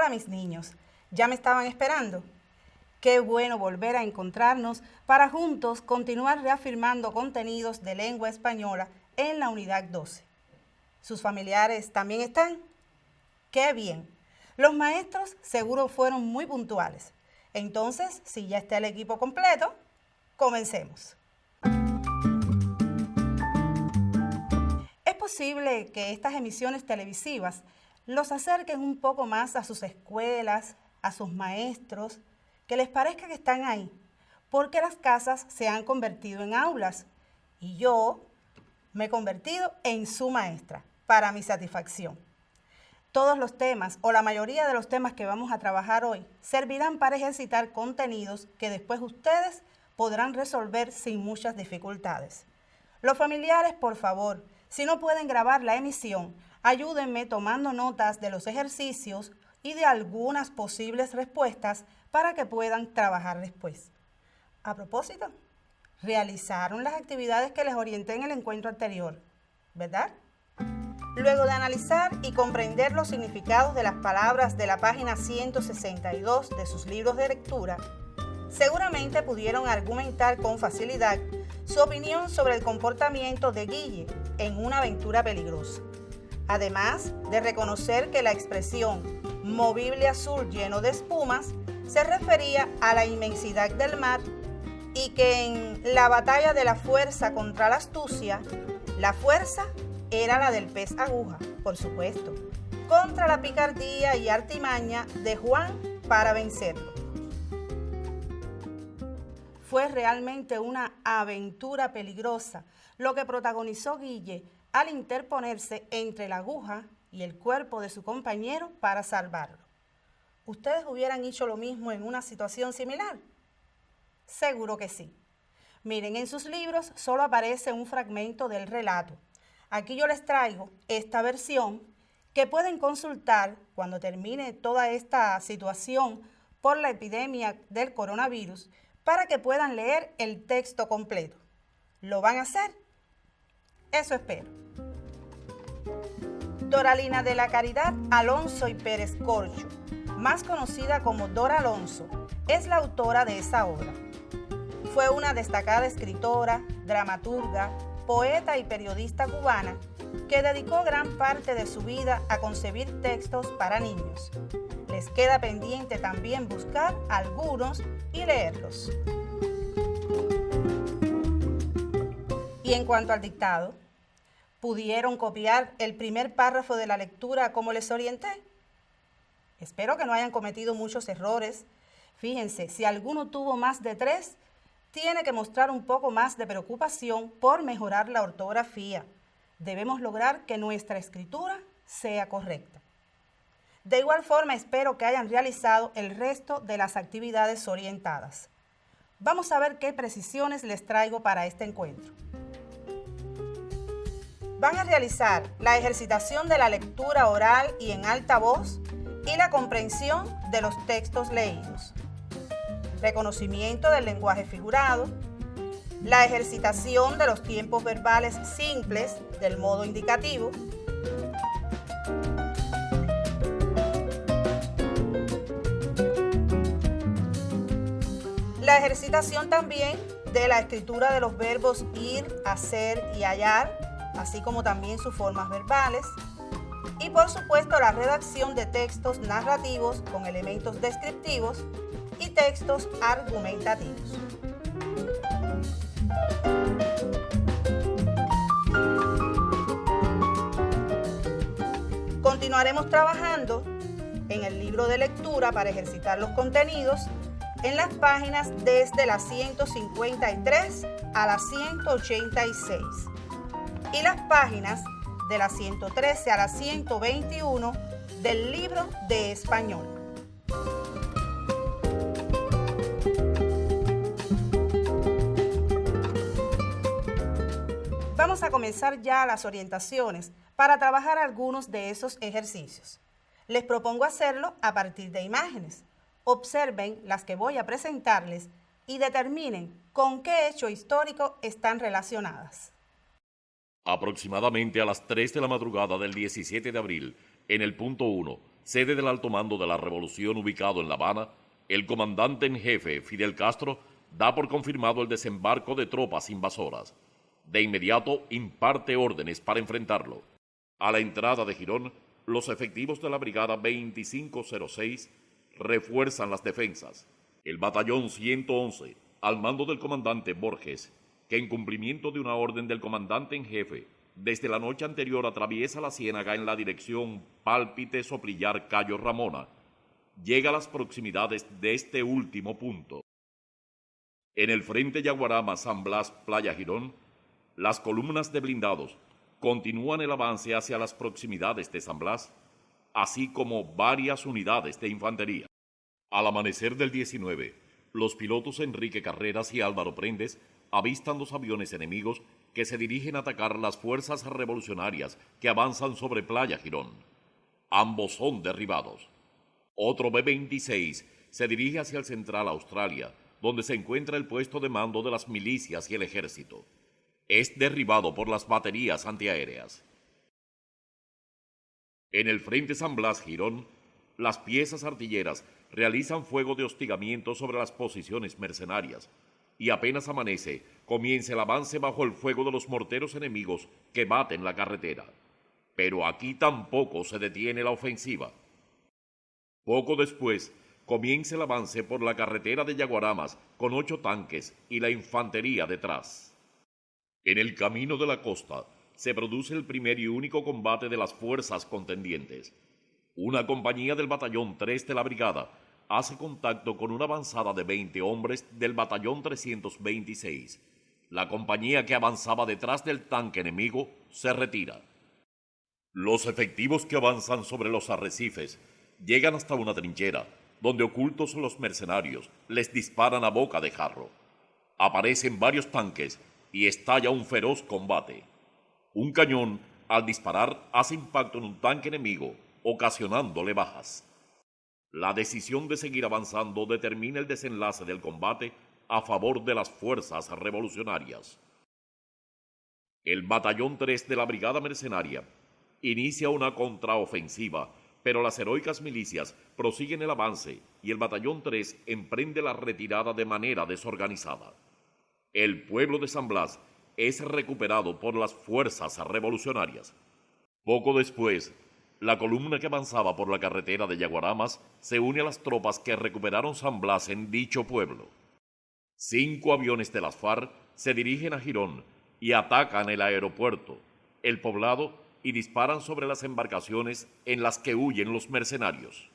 Hola mis niños, ¿ya me estaban esperando? Qué bueno volver a encontrarnos para juntos continuar reafirmando contenidos de lengua española en la unidad 12. ¿Sus familiares también están? ¡Qué bien! Los maestros seguro fueron muy puntuales. Entonces, si ya está el equipo completo, comencemos. Es posible que estas emisiones televisivas los acerquen un poco más a sus escuelas, a sus maestros, que les parezca que están ahí, porque las casas se han convertido en aulas y yo me he convertido en su maestra, para mi satisfacción. Todos los temas o la mayoría de los temas que vamos a trabajar hoy servirán para ejercitar contenidos que después ustedes podrán resolver sin muchas dificultades. Los familiares, por favor, si no pueden grabar la emisión, ayúdenme tomando notas de los ejercicios y de algunas posibles respuestas para que puedan trabajar después. A propósito, realizaron las actividades que les orienté en el encuentro anterior, ¿verdad? Luego de analizar y comprender los significados de las palabras de la página 162 de sus libros de lectura, seguramente pudieron argumentar con facilidad su opinión sobre el comportamiento de Guille en Una aventura peligrosa. Además de reconocer que la expresión movible azul lleno de espumas se refería a la inmensidad del mar y que en la batalla de la fuerza contra la astucia, la fuerza era la del pez aguja, por supuesto, contra la picardía y artimaña de Juan para vencerlo. Fue realmente una aventura peligrosa lo que protagonizó Guille al interponerse entre la aguja y el cuerpo de su compañero para salvarlo. ¿Ustedes hubieran hecho lo mismo en una situación similar? Seguro que sí. Miren, en sus libros solo aparece un fragmento del relato. Aquí yo les traigo esta versión que pueden consultar cuando termine toda esta situación por la epidemia del coronavirus para que puedan leer el texto completo. ¿Lo van a hacer? Eso espero. Doralina de la Caridad Alonso y Pérez Corcho, más conocida como Dora Alonso, es la autora de esa obra. Fue una destacada escritora, dramaturga, poeta y periodista cubana que dedicó gran parte de su vida a concebir textos para niños. Les queda pendiente también buscar algunos y leerlos. Y en cuanto al dictado, ¿pudieron copiar el primer párrafo de la lectura como les orienté? Espero que no hayan cometido muchos errores. Fíjense, si alguno tuvo más de 3, tiene que mostrar un poco más de preocupación por mejorar la ortografía. Debemos lograr que nuestra escritura sea correcta. De igual forma, espero que hayan realizado el resto de las actividades orientadas. Vamos a ver qué precisiones les traigo para este encuentro. Van a realizar la ejercitación de la lectura oral y en alta voz y la comprensión de los textos leídos. Reconocimiento del lenguaje figurado, la ejercitación de los tiempos verbales simples del modo indicativo, la ejercitación también de la escritura de los verbos ir, hacer y hallar, así como también sus formas verbales, y por supuesto la redacción de textos narrativos con elementos descriptivos y textos argumentativos. Continuaremos trabajando en el libro de lectura para ejercitar los contenidos en las páginas desde la 153 a la 186 y las páginas de la 113 a la 121 del libro de español. Vamos a comenzar ya las orientaciones para trabajar algunos de esos ejercicios. Les propongo hacerlo a partir de imágenes. Observen las que voy a presentarles y determinen con qué hecho histórico están relacionadas. Aproximadamente a las 3 de la madrugada del 17 de abril, en el punto 1, sede del alto mando de la revolución ubicado en La Habana, el comandante en jefe, Fidel Castro, da por confirmado el desembarco de tropas invasoras. De inmediato imparte órdenes para enfrentarlo. A la entrada de Girón, los efectivos de la Brigada 2506 refuerzan las defensas. El batallón 111, al mando del comandante Borges, que en cumplimiento de una orden del comandante en jefe, desde la noche anterior atraviesa la ciénaga en la dirección Pálpite-Soplillar-Cayo Ramona, llega a las proximidades de este último punto. En el frente Yaguarama-San Blas-Playa Girón, las columnas de blindados continúan el avance hacia las proximidades de San Blas, así como varias unidades de infantería. Al amanecer del 19, los pilotos Enrique Carreras y Álvaro Prendes avistan los aviones enemigos que se dirigen a atacar las fuerzas revolucionarias que avanzan sobre Playa Girón. Ambos son derribados. Otro B-26 se dirige hacia el Central Australia, donde se encuentra el puesto de mando de las milicias y el ejército. Es derribado por las baterías antiaéreas. En el frente San Blas Girón, las piezas artilleras realizan fuego de hostigamiento sobre las posiciones mercenarias, y apenas amanece, comienza el avance bajo el fuego de los morteros enemigos que baten la carretera. Pero aquí tampoco se detiene la ofensiva. Poco después, comienza el avance por la carretera de Yaguaramas con 8 tanques y la infantería detrás. En el camino de la costa se produce el primer y único combate de las fuerzas contendientes. Una compañía del batallón 3 de la brigada hace contacto con una avanzada de 20 hombres del batallón 326. La compañía que avanzaba detrás del tanque enemigo se retira. Los efectivos que avanzan sobre los arrecifes llegan hasta una trinchera, donde ocultos los mercenarios les disparan a boca de jarro. Aparecen varios tanques y estalla un feroz combate. Un cañón, al disparar, hace impacto en un tanque enemigo, ocasionándole bajas. La decisión de seguir avanzando determina el desenlace del combate a favor de las fuerzas revolucionarias. El batallón 3 de la Brigada Mercenaria inicia una contraofensiva, pero las heroicas milicias prosiguen el avance y el batallón 3 emprende la retirada de manera desorganizada. El pueblo de San Blas es recuperado por las fuerzas revolucionarias. Poco después, la columna que avanzaba por la carretera de Yaguaramas se une a las tropas que recuperaron San Blas en dicho pueblo. 5 aviones de las FARC se dirigen a Girón y atacan el aeropuerto, el poblado y disparan sobre las embarcaciones en las que huyen los mercenarios.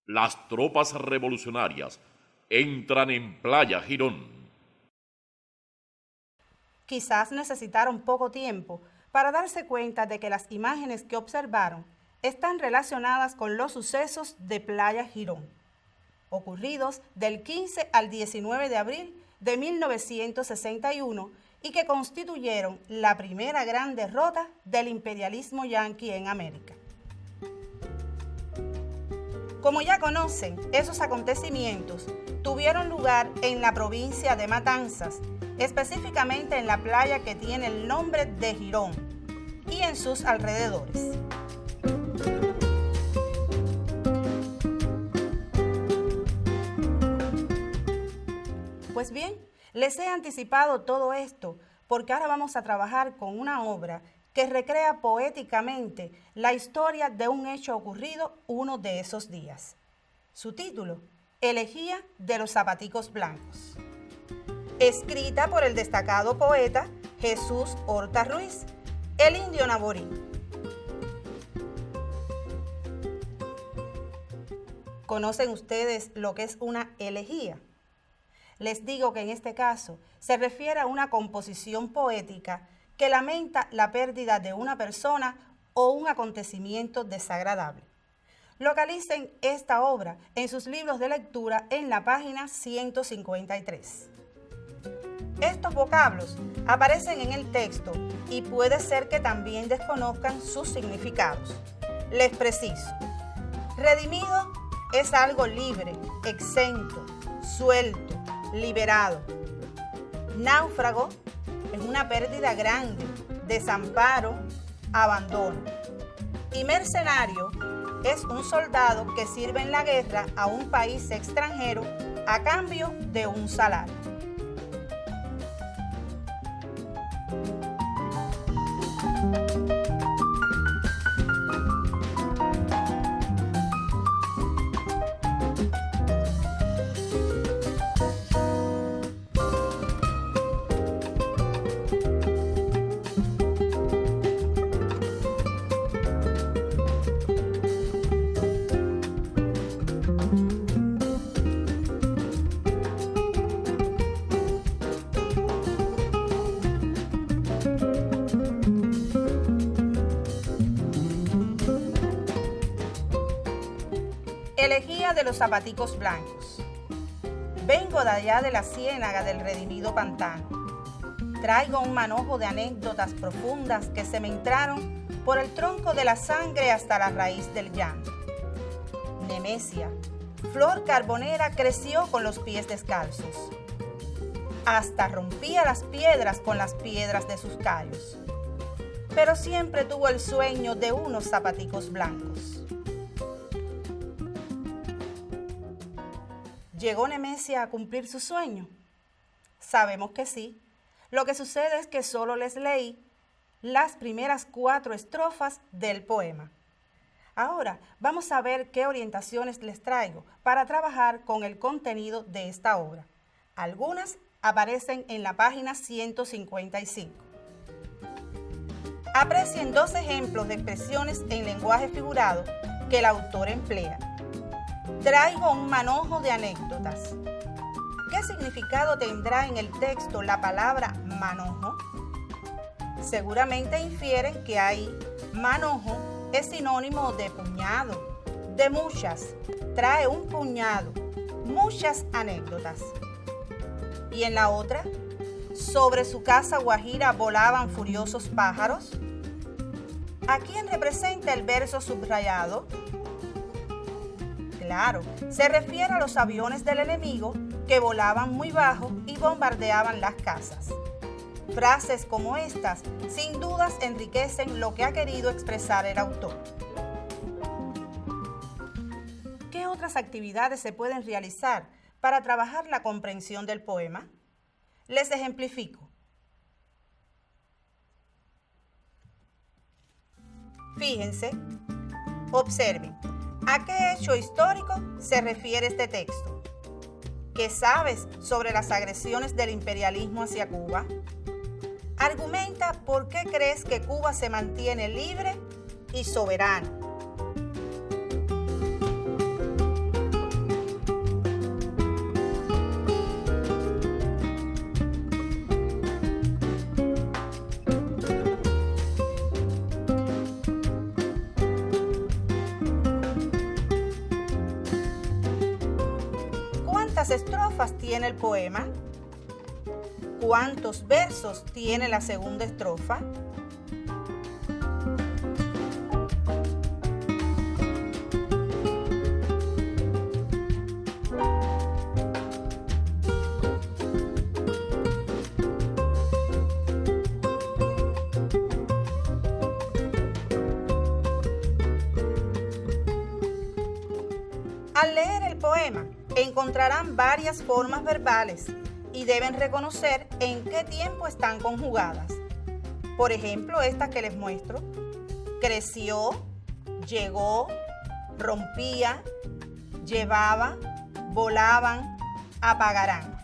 Las tropas revolucionarias entran en Playa Girón. Quizás necesitaron poco tiempo para darse cuenta de que las imágenes que observaron están relacionadas con los sucesos de Playa Girón, ocurridos del 15 al 19 de abril de 1961 y que constituyeron la primera gran derrota del imperialismo yanqui en América. Como ya conocen, esos acontecimientos tuvieron lugar en la provincia de Matanzas, específicamente en la playa que tiene el nombre de Girón y en sus alrededores. Pues bien, les he anticipado todo esto porque ahora vamos a trabajar con una obra que recrea poéticamente la historia de un hecho ocurrido uno de esos días. Su título, Elegía de los Zapaticos Blancos. Escrita por el destacado poeta Jesús Horta Ruiz, el indio Naborí. ¿Conocen ustedes lo que es una elegía? Les digo que en este caso se refiere a una composición poética que lamenta la pérdida de una persona o un acontecimiento desagradable. Localicen esta obra en sus libros de lectura en la página 153. Estos vocablos aparecen en el texto y puede ser que también desconozcan sus significados. Les preciso. Redimido es algo libre, exento, suelto, liberado. Náufrago es una pérdida grande, desamparo, abandono. Y mercenario es un soldado que sirve en la guerra a un país extranjero a cambio de un salario. Elegía de los zapaticos blancos. Vengo de allá de la ciénaga del redimido pantano. Traigo un manojo de anécdotas profundas que se me entraron por el tronco de la sangre hasta la raíz del llanto. Nemesia, flor carbonera, creció con los pies descalzos. Hasta rompía las piedras con las piedras de sus callos. Pero siempre tuvo el sueño de unos zapaticos blancos. ¿Llegó Nemesia a cumplir su sueño? Sabemos que sí. Lo que sucede es que solo les leí las primeras 4 estrofas del poema. Ahora vamos a ver qué orientaciones les traigo para trabajar con el contenido de esta obra. Algunas aparecen en la página 155. Aprecien 2 ejemplos de expresiones en lenguaje figurado que el autor emplea. Traigo un manojo de anécdotas. ¿Qué significado tendrá en el texto la palabra manojo? Seguramente infieren que ahí manojo es sinónimo de puñado, de muchas. Trae un puñado, muchas anécdotas. Y en la otra, sobre su casa guajira volaban furiosos pájaros. ¿A quién representa el verso subrayado? Claro, se refiere a los aviones del enemigo que volaban muy bajo y bombardeaban las casas. Frases como estas, sin dudas, enriquecen lo que ha querido expresar el autor. ¿Qué otras actividades se pueden realizar para trabajar la comprensión del poema? Les ejemplifico. Fíjense, observen. ¿A qué hecho histórico se refiere este texto? ¿Qué sabes sobre las agresiones del imperialismo hacia Cuba? Argumenta por qué crees que Cuba se mantiene libre y soberana. ¿Cuántas estrofas tiene el poema? ¿Cuántos versos tiene la segunda estrofa? Al leer el poema, encontrarán varias formas verbales y deben reconocer en qué tiempo están conjugadas. Por ejemplo, estas que les muestro: creció, llegó, rompía, llevaba, volaban, apagarán.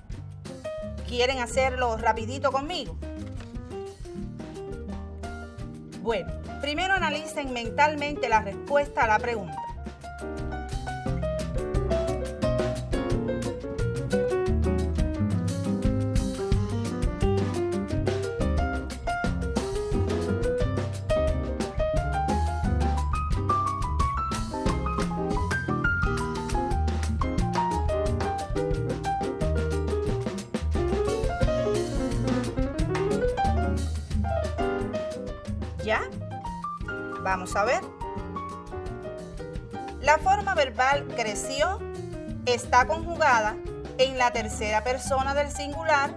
¿Quieren hacerlo rapidito conmigo? Bueno, primero analicen mentalmente la respuesta a la pregunta. ¿Ya? Vamos a ver. La forma verbal creció está conjugada en la tercera persona del singular,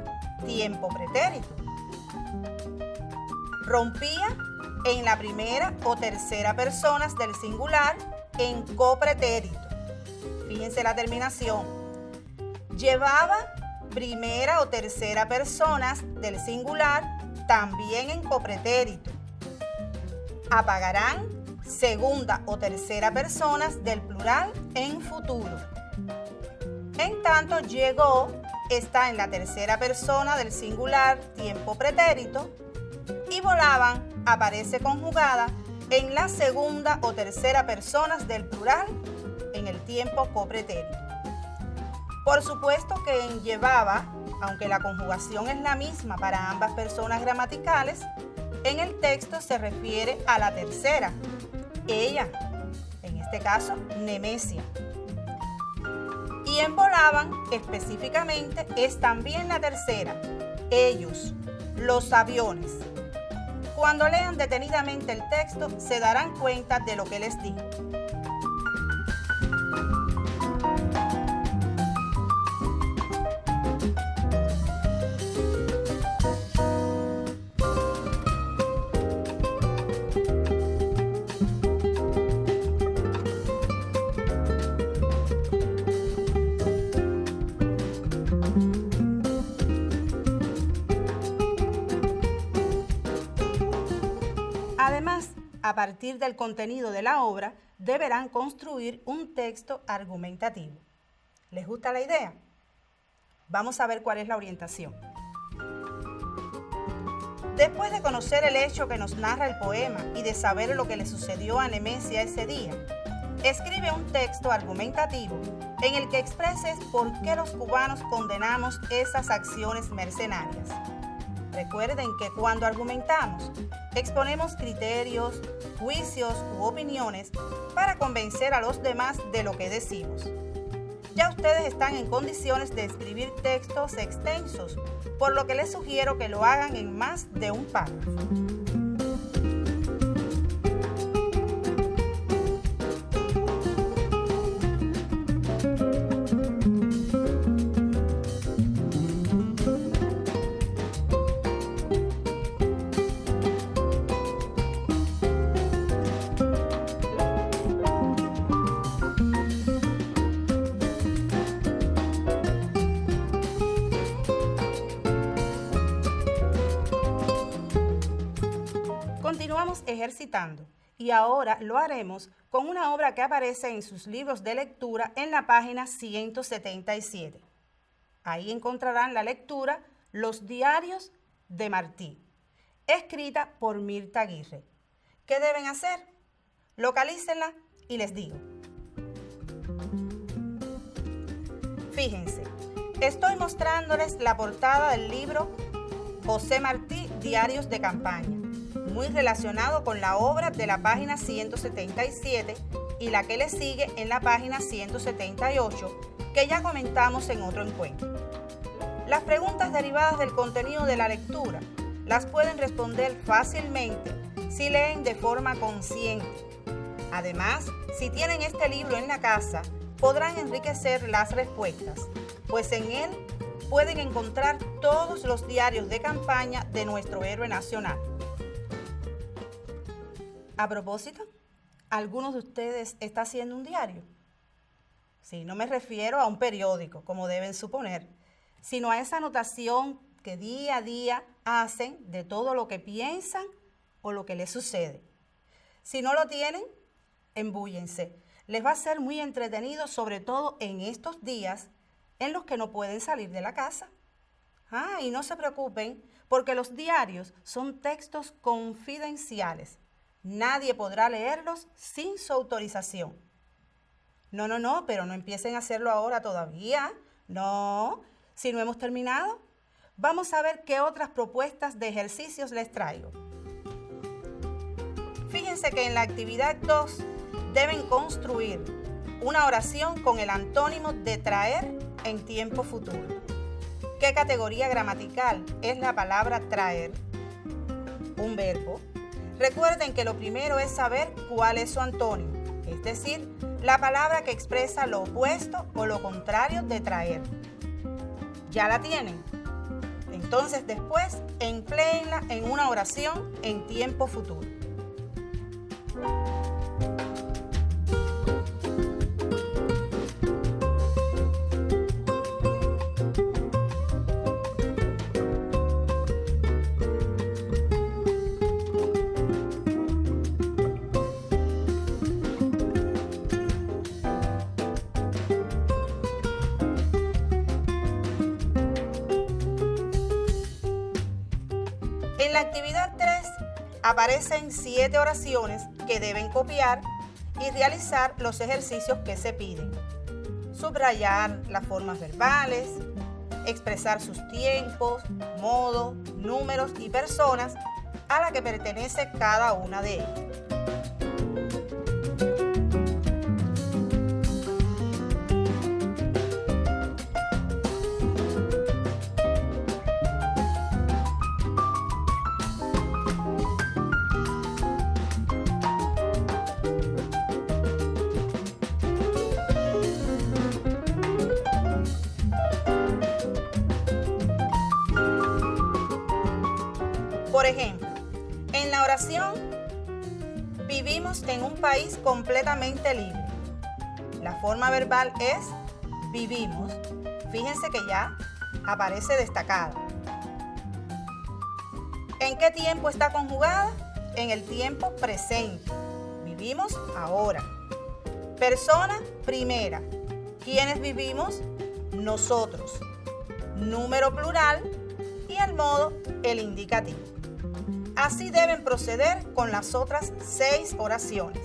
tiempo pretérito. Rompía en la primera o tercera personas del singular, en copretérito. Fíjense la terminación. Llevaba primera o tercera personas del singular también en copretérito. Apagarán segunda o tercera personas del plural en futuro. En tanto, llegó está en la tercera persona del singular tiempo pretérito y volaban aparece conjugada en la segunda o tercera personas del plural en el tiempo copretérito. Por supuesto que en llevaba, aunque la conjugación es la misma para ambas personas gramaticales, en el texto se refiere a la tercera, ella, en este caso Nemesia. Y en volaban específicamente es también la tercera, ellos, los aviones. Cuando lean detenidamente el texto se darán cuenta de lo que les digo. Además, a partir del contenido de la obra, deberán construir un texto argumentativo. ¿Les gusta la idea? Vamos a ver cuál es la orientación. Después de conocer el hecho que nos narra el poema y de saber lo que le sucedió a Nemesia ese día, escribe un texto argumentativo en el que expreses por qué los cubanos condenamos esas acciones mercenarias. Recuerden que cuando argumentamos, exponemos criterios, juicios u opiniones para convencer a los demás de lo que decimos. Ya ustedes están en condiciones de escribir textos extensos, por lo que les sugiero que lo hagan en más de un párrafo. Continuamos ejercitando y ahora lo haremos con una obra que aparece en sus libros de lectura en la página 177. Ahí encontrarán la lectura Los diarios de Martí, escrita por Mirta Aguirre. ¿Qué deben hacer? Localícenla y les digo. Fíjense, estoy mostrándoles la portada del libro José Martí, Diarios de Campaña, muy relacionado con la obra de la página 177 y la que le sigue en la página 178, que ya comentamos en otro encuentro. Las preguntas derivadas del contenido de la lectura las pueden responder fácilmente si leen de forma consciente. Además, si tienen este libro en la casa, podrán enriquecer las respuestas, pues en él pueden encontrar todos los diarios de campaña de nuestro héroe nacional. A propósito, ¿algunos de ustedes está haciendo un diario? Sí, no me refiero a un periódico, como deben suponer, sino a esa anotación que día a día hacen de todo lo que piensan o lo que les sucede. Si no lo tienen, embúllense. Les va a ser muy entretenido, sobre todo en estos días en los que no pueden salir de la casa. Y no se preocupen, porque los diarios son textos confidenciales. Nadie podrá leerlos sin su autorización. No, pero no empiecen a hacerlo ahora todavía. No, si no hemos terminado, vamos a ver qué otras propuestas de ejercicios les traigo. Fíjense que en la actividad 2 deben construir una oración con el antónimo de traer en tiempo futuro. ¿Qué categoría gramatical es la palabra traer? Un verbo. Recuerden que lo primero es saber cuál es su antónimo, es decir, la palabra que expresa lo opuesto o lo contrario de traer. ¿Ya la tienen? Entonces después empléenla en una oración en tiempo futuro. la actividad 3 aparecen 7 oraciones que deben copiar y realizar los ejercicios que se piden. Subrayar las formas verbales, expresar sus tiempos, modos, números y personas a la que pertenece cada una de ellas. Por ejemplo, en la oración, vivimos en un país completamente libre. La forma verbal es vivimos. Fíjense que ya aparece destacada. ¿En qué tiempo está conjugada? En el tiempo presente. Vivimos ahora. Persona primera. ¿Quiénes vivimos? Nosotros. Número plural y el modo, el indicativo. Así deben proceder con las otras 6 oraciones.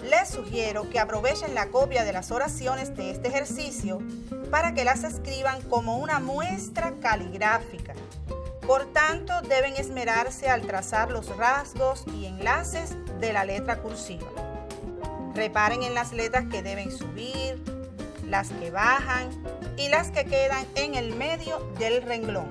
Les sugiero que aprovechen la copia de las oraciones de este ejercicio para que las escriban como una muestra caligráfica. Por tanto, deben esmerarse al trazar los rasgos y enlaces de la letra cursiva. Reparen en las letras que deben subir, las que bajan y las que quedan en el medio del renglón.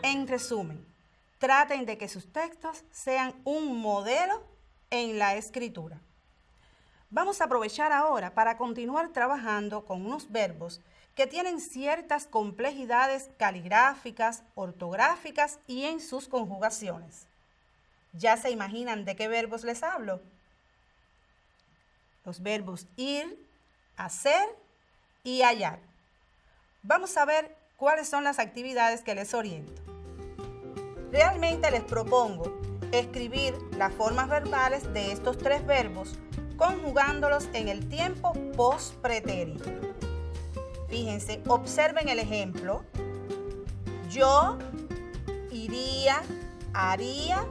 En resumen, traten de que sus textos sean un modelo en la escritura. Vamos a aprovechar ahora para continuar trabajando con unos verbos que tienen ciertas complejidades caligráficas, ortográficas y en sus conjugaciones. ¿Ya se imaginan de qué verbos les hablo? Los verbos ir, hacer y hallar. Vamos a ver cuáles son las actividades que les oriento. Realmente les propongo escribir las formas verbales de estos 3 verbos conjugándolos en el tiempo pospretérito. Fíjense, observen el ejemplo. Yo iría, haría,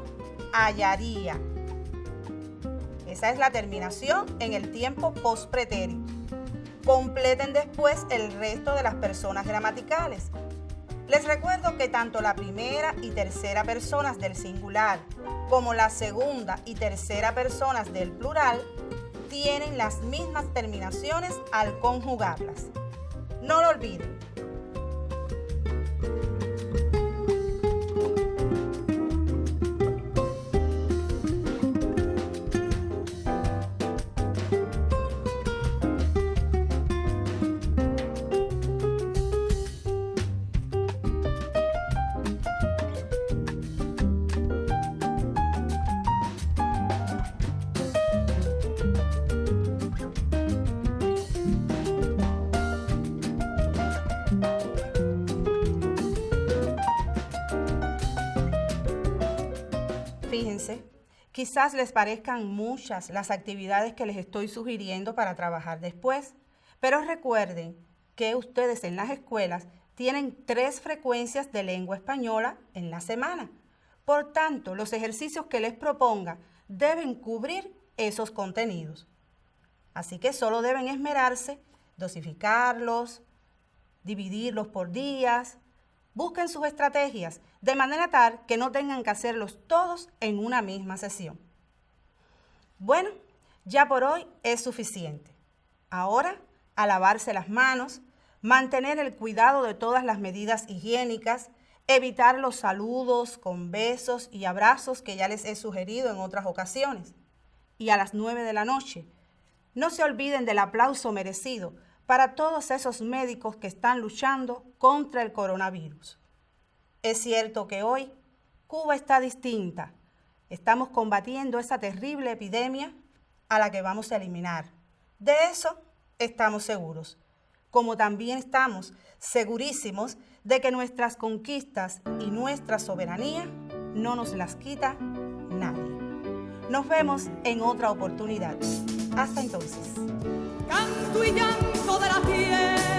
hallaría. Esa es la terminación en el tiempo pospretérito. Completen después el resto de las personas gramaticales. Les recuerdo que tanto la primera y tercera personas del singular como la segunda y tercera personas del plural tienen las mismas terminaciones al conjugarlas. No lo olviden. Fíjense, quizás les parezcan muchas las actividades que les estoy sugiriendo para trabajar después, pero recuerden que ustedes en las escuelas tienen 3 frecuencias de lengua española en la semana. Por tanto, los ejercicios que les proponga deben cubrir esos contenidos. Así que solo deben esmerarse, dosificarlos, dividirlos por días. Busquen sus estrategias de manera tal que no tengan que hacerlos todos en una misma sesión. Bueno, ya por hoy es suficiente. Ahora, a lavarse las manos, mantener el cuidado de todas las medidas higiénicas, evitar los saludos con besos y abrazos que ya les he sugerido en otras ocasiones. Y a las 9 de la noche, no se olviden del aplauso merecido para todos esos médicos que están luchando contra el coronavirus. Es cierto que hoy Cuba está distinta. Estamos combatiendo esa terrible epidemia a la que vamos a eliminar. De eso estamos seguros, como también estamos segurísimos de que nuestras conquistas y nuestra soberanía no nos las quita nadie. Nos vemos en otra oportunidad. Hasta entonces. Canto y llanto de la tierra.